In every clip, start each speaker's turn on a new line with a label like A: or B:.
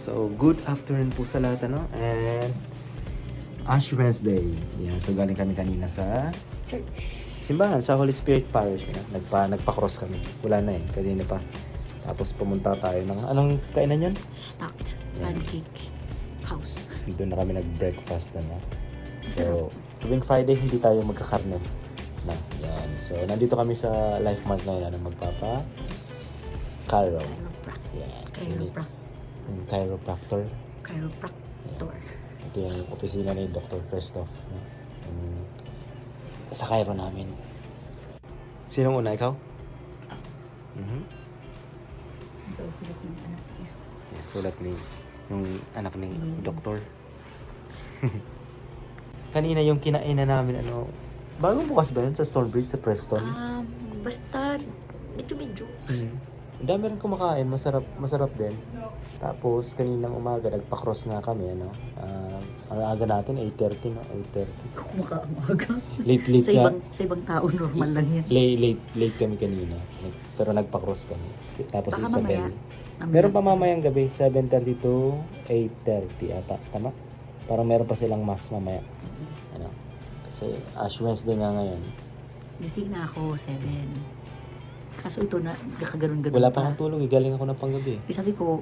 A: So, good afternoon po sa lahat, ano? And Ash Wednesday. Yan, so galing kami kanina sa church. Simbahan, sa Holy Spirit Parish. Yan. Nagpa-cross kami. Wala na yun, kanina pa. Tapos pumunta tayo ng, anong kainan yun?
B: Stuffed
A: Yan.
B: pancake house.
A: Doon na kami nag-breakfast na. So, tuwing Friday, hindi tayo magkakarne. Na, yan. So, nandito kami sa Life Mart ngayon, ano, magpapa Cairo. Yan.
B: Chiropractor.
A: Chiropractor.
B: Chiropractor.
A: Ito yung opisina ni Dr. Christoph. No? Sa Cairo namin. Sinong una? Ikaw?
B: Ito sulat ng anak niya.
A: Yeah, sulat ni yung anak ni Doktor. Kanina yung kinainan namin, ano, bagong bukas ba yun sa Stonebridge, sa Preston?
B: Basta medyo.
A: Ang dami rin kumakain, masarap din. Tapos kaninang umaga nagpa-cross nga kami, ano. Ang aga natin 8:30, no? 8:30.
B: Kumakaamaga.
A: Late
B: Sa ibang tao normal lang yan.
A: Late kami kanina. Pero nagpa-cross kami. Tapos
B: Baka
A: Isabel.
B: mamaya.
A: Meron pa mamayang gabi, 7:30 to 8:30 ata, tama? Parang meron pa silang mass mamaya. Ano? Kasi Ash Wednesday nga ngayon.
B: Gising na ako, 7. Kaso ito na, nakaganon-ganon
A: Wala pa akong tulog, galing ako ng panggabi.
B: Sabi ko,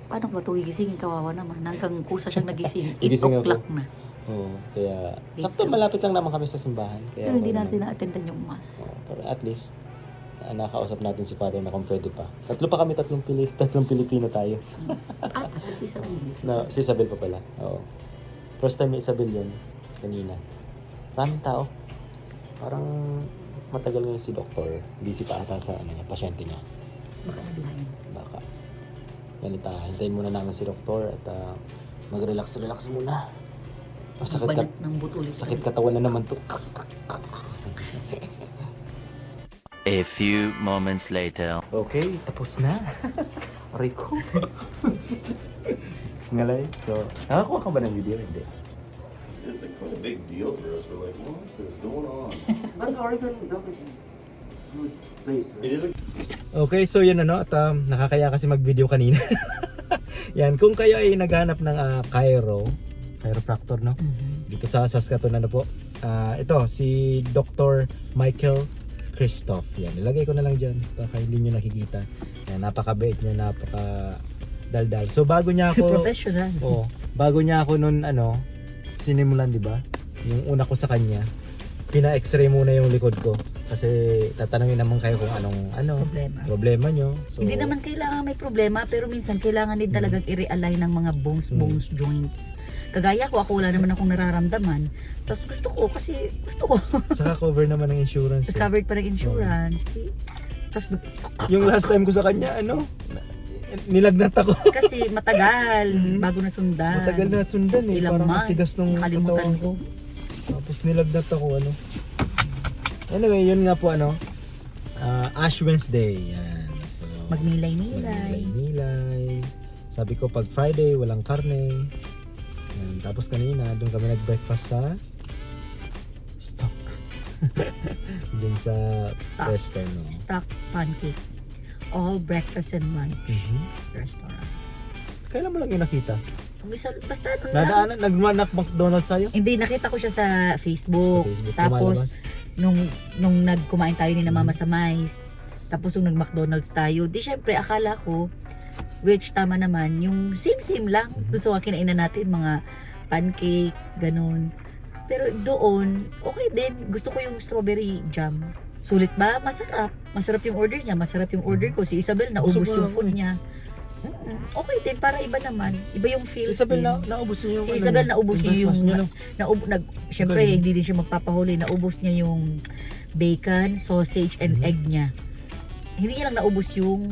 B: paano ko ba ito gigisingin? Kawawa naman. Hanggang kusa siyang nagising. 8
A: Nagising ako.
B: o'clock na.
A: Oo, kaya
B: Late
A: sakto
B: daw.
A: malapit lang naman kami sa simbahan. Kaya
B: Pero hindi
A: okay
B: natin
A: lang.
B: na-attendan yung mass.
A: Pero at least nakausap natin si Father na kung pwede pa. Tatlong Pilipino tayo.
B: Tapos isa bilis.
A: No, si Isabel pa pala. Oo. First time ni Isabel yun, kanina. Maraming tao. Parang matagal ngayon si Doktor. Busy pa ata sa pasyente niya.
B: Baka naglain.
A: Baka. Ganita, hintayin muna namin si Doktor at mag-relax muna.
B: Banat ng butulis.
A: Sakit katawan na naman to.
C: A few moments later.
A: Okay, tapos na. Aray ko. Ngalay. So, nakakuha ka ba ng video? Hindi.
D: It's quite a big deal for us. We're like, what is going on?
E: But Oregon is a good place, right?
D: It is a
A: Okay, so yun ano, at nakakaya kasi mag-video kanina. Yan, kung kayo ay naghanap ng chiropractor, no? Dito sa Saskatoon, ano po. Ito, si Dr. Michael Christoph. Yan, nilagay ko na lang dyan. Baka hindi nyo nakikita. Yan, napakabait niya, napaka-daldal. So, bago niya ako...
B: Professional.
A: Bago niya ako nun, sinimulan, di ba? Yung una ko sa kanya, pina-x-ray muna yung likod ko. Kasi tatanungin naman kayo kung anong problema nyo. So,
B: Hindi naman kailangan may problema, pero minsan kailangan din talagang i-realign ng mga bones, joints. Kagaya ko, ako wala naman akong nararamdaman. Tapos gusto ko.
A: Saka cover naman ng insurance.
B: Tapos covered pa ng insurance. Tapos
A: Yung last time ko sa kanya, nilagnat ako.
B: kasi matagal bago nasundan.
A: Matagal na sundan eh.
B: Ilang
A: Parang
B: months,
A: matigas nung
B: nakalimutan
A: katawan ko. Tapos nilagnat ako, Anyway, yun nga po, Ash Wednesday. Yan. So,
B: Magnilay-nilay.
A: Magnilay. Sabi ko, pag Friday, walang karne. Yan. Tapos kanina, doon kami nag-breakfast sa Stock. Diyan sa Preston. No?
B: Stock pancake. All breakfast and lunch restaurant.
A: Kailan mo lang yung nakita?
B: Basta lang.
A: Nadaanan, nag-McDonald's sa'yo?
B: Hindi, nakita ko siya sa Facebook.
A: Sa Facebook,
B: Tapos,
A: lumalabas?
B: nung nagkumain tayo ni na Mama sa Mais, tapos nung nag-McDonald's tayo, di syempre akala ko, which tama naman, yung same lang. Doon sa mga kinainan natin, mga pancake, ganun. Pero doon, okay din. Gusto ko yung strawberry jam. Sulit ba? Masarap. Masarap yung order niya. Masarap yung order ko. Si Isabel, naubos
A: Busog na
B: yung
A: ako
B: food niya. Okay din, para iba naman. Iba yung feel.
A: Si Isabel naubos niya yung
B: Si Isabel naubos niya yung syempre
A: Galing.
B: hindi din siya magpapahuli, naubos niya yung bacon, sausage and egg niya. Hindi niya lang naubos yung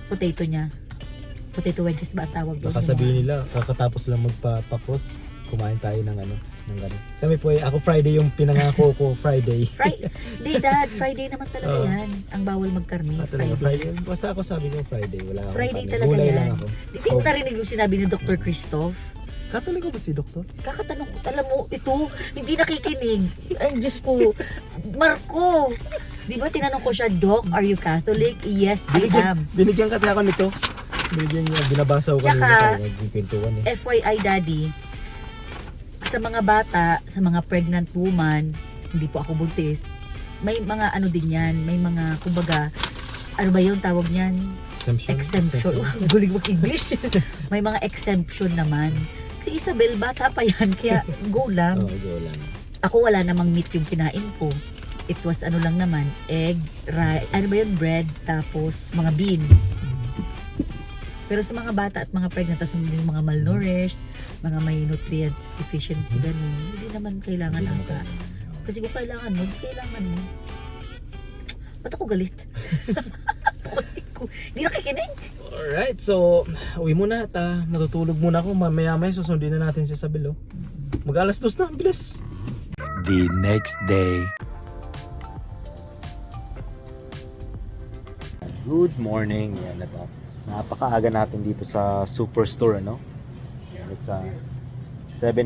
B: potato niya. Potato wedges ba ang tawag doon?
A: Baka sabihin nila, kakatapos lang magpa-cross, kumain tayo ng gano'n. Kami po ako Friday yung pinangako ko, Friday.
B: Hindi dad, Friday naman talaga yan. Ang bawal magkarni,
A: Friday. Basta ako sabi ko Friday, wala akong
B: Friday
A: karne.
B: talaga
A: Gulay
B: yan.
A: lang ako.
B: Hindi mo narinig yung sinabi ni Dr. Christoph?
A: Katoliko ba si Doktor?
B: Kakatanong ko, alam mo, ito, hindi nakikinig. Ay, Diyos ko, Marco, di ba tinanong ko siya, Doc, are you Catholic? Yes, I am.
A: Binigyan ka ako nito. Binigyan niya, binabasa ko kanina
B: Tsaka,
A: tayo nagpipintuan eh.
B: FYI daddy, sa mga bata, sa mga pregnant woman, hindi po ako buntis, may mga ano din yan, may mga, kumbaga, ano ba yung tawag niyan? Exemption. Guling mo English. May mga exemption naman. Si Isabel, bata pa yan, kaya go lang.
A: Oo, go lang.
B: Ako wala namang meat yung kinain ko. It was ano lang naman, egg, ano ba yun, bread, tapos mga beans. Pero sa mga bata at mga pregnant, tapos yung mga malnourished, mga may nutrients deficiency, ganun, hindi naman kailangan ata. Kasi kung kailangan mo, kailangan mo. Ba't ako galit? Kasi ko, hindi nakikinig.
A: Alright, so uwi muna at matutulog muna ako. Mamaya-maya susundin na natin si Isabel. Oh. Mag-alas 2 na, bilis.
C: The next day.
A: Good morning. Yan na to. Napakaaga natin dito sa Superstore, ano? Yan, it's 7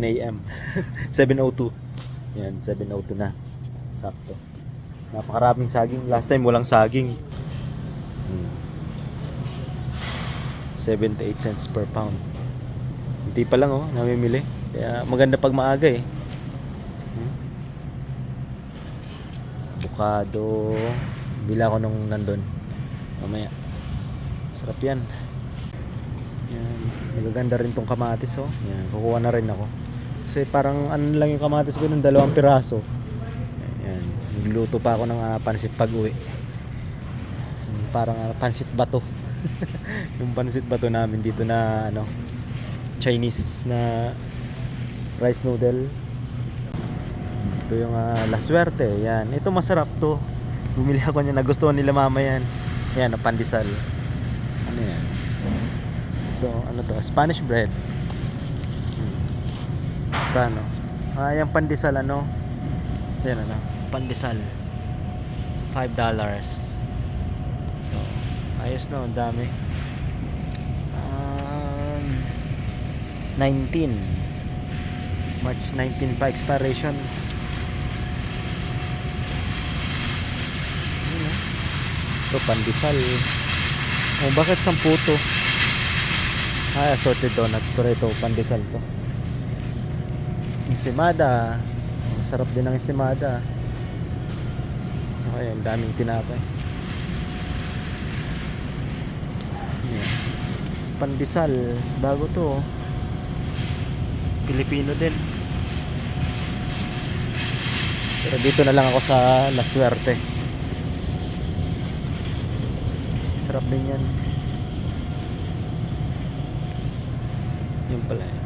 A: a.m. 7:02. Yan, 7:02 na. Sakto. Napakaraming saging. Last time walang saging. 7 to 8 cents per pound. Hindi pa lang namimili. Kaya maganda pag maaga eh. Avocado. Bila ko nung nandun. Mamaya. Sarap yan. Yan. Magaganda rin tong kamatis Yan. Kukuha na rin ako. Kasi parang ano lang yung kamatis ko ng 2 piraso. Yan. Nagluto pa ako ng pansit pag uwi. Parang pansit bato. Yung pansit bato namin dito na Chinese na rice noodle. Ito yung La Suerte. Yan. Ito masarap to. Bumili ako niya. Nagustuhan nila mama yan. Yan, pandesal. Ano yan? Ito, ano to? Spanish bread. Kano? Yung pandesal Yan pandesal. $5. So, ayos na, ang dami. 19 March 19 pa expiration. Ito pandesal. Bakit 10 to? Assorted donuts, pero ito pandesal to. Ensimada. Masarap din ang ensimada. Okay, ang daming tinapay. Yan. Pandesal, bago to. Pilipino din. Pero dito na lang ako sa La Suerte. Sarap din yan. Yun pala yan.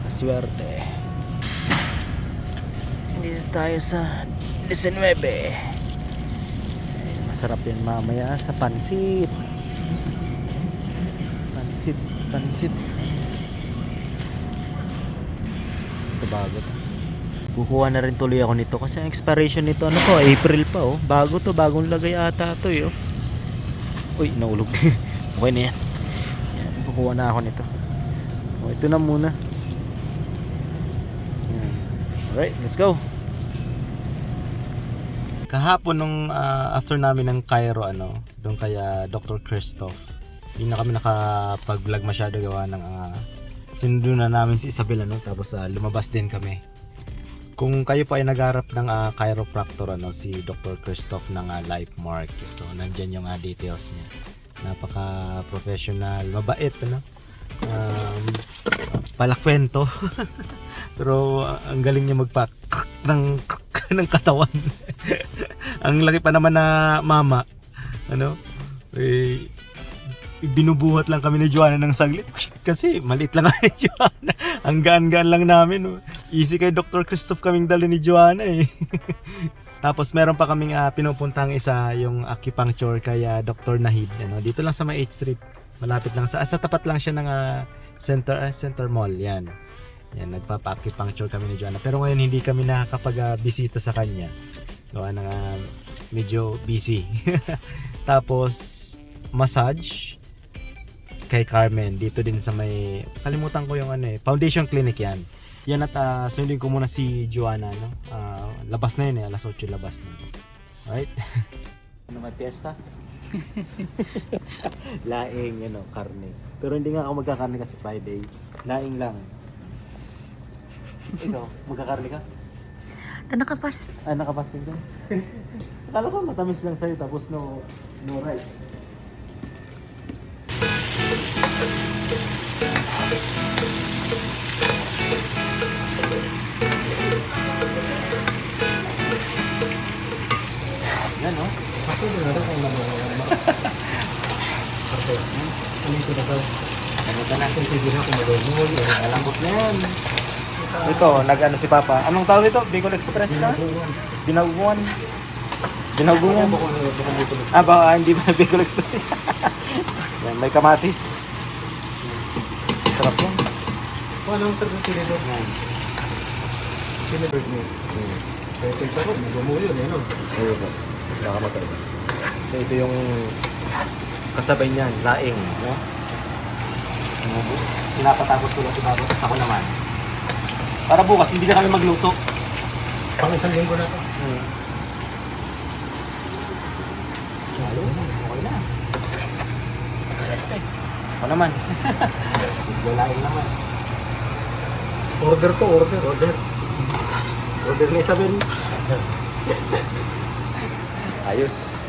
A: La Suerte. Dito tayo sa 19. Masarap yan mamaya sa pansit. Pansit. Ito bago to. Kukuha na rin tuloy ako nito kasi ang expiration nito April pa Bago to, bagong lagay ata to Uy, naulog. Okay na yan. Kukuha na ako nito. Ito na muna. Yan. Alright, let's go. Kahapon nung after namin ng Cairo doon kaya Dr. Christoph, hindi na kami nakapag-vlog masyado gawa ng sinundo na namin si Isabel tapos lumabas din kami. Kung kayo pa ay nagharap ng chiropractor si Dr. Christoph ng Lifemark, so nandiyan yung details niya. Napaka professional, mabait palakwento. Pero ang galing niya magpak ng katawan. Ang laki pa naman na mama. Binubuhat lang kami ni Joanna ng saglit kasi maliit lang ni Joanna. Ang gaan-gaan lang namin. Easy kay Dr. Christoph kaming dala ni Joanna Tapos meron pa kaming pinupuntang isa, yung acupuncture kay Dr. Nahid. Dito lang sa may 8th Street. Malapit lang sa tapat lang siya ng Center Mall. Yan, nagpapa-acupuncture kami ni Joanna. Pero ngayon hindi kami nakakapag-bisita sa kanya. Gawa na medyo busy. Tapos massage kay Carmen dito din sa may, kalimutan ko yung Foundation Clinic yan at sundin ko muna si Joanna labas na yun alas 8 labas na. Alright. May fiesta? Laing, karne. Pero hindi nga ako magkakarne kasi Friday. Laing lang. Ikaw, magkakarne ka?
B: Nakapas.
A: Ah, nakapasting ka? Akala ko matamis lang sa'yo tapos no rice. Yan, no?
E: Ako din na kung nagmamahal. Perfect. Ano ito na ba?
A: Ano ka na?
E: Kung pwede na akong mag-mall.
A: Malambot na yan. Ito, nag-ano si Papa. Anong tawag ito? Bicol Express na? Binaguan. Binaguan. Ah, baka hindi ba Bicol Express? Yan, may kamatis. Sarap yan.
E: Kung anong tagang tinidor na? Tinidor niya. Kaya sa isa ko, mag-mall yun, ano?
A: Ayun po. Baka magkaiba. So ito yung kasabay niyan, laing, no? Pinapatapos ko lang si Papa, tapos ako naman. Para bukas, hindi na kami magluto.
E: Pang isang linggo na to.
A: Ayos, okay na. Ako naman. Laing naman.
E: Order to, order.
A: Order ni Isabel. Ayos.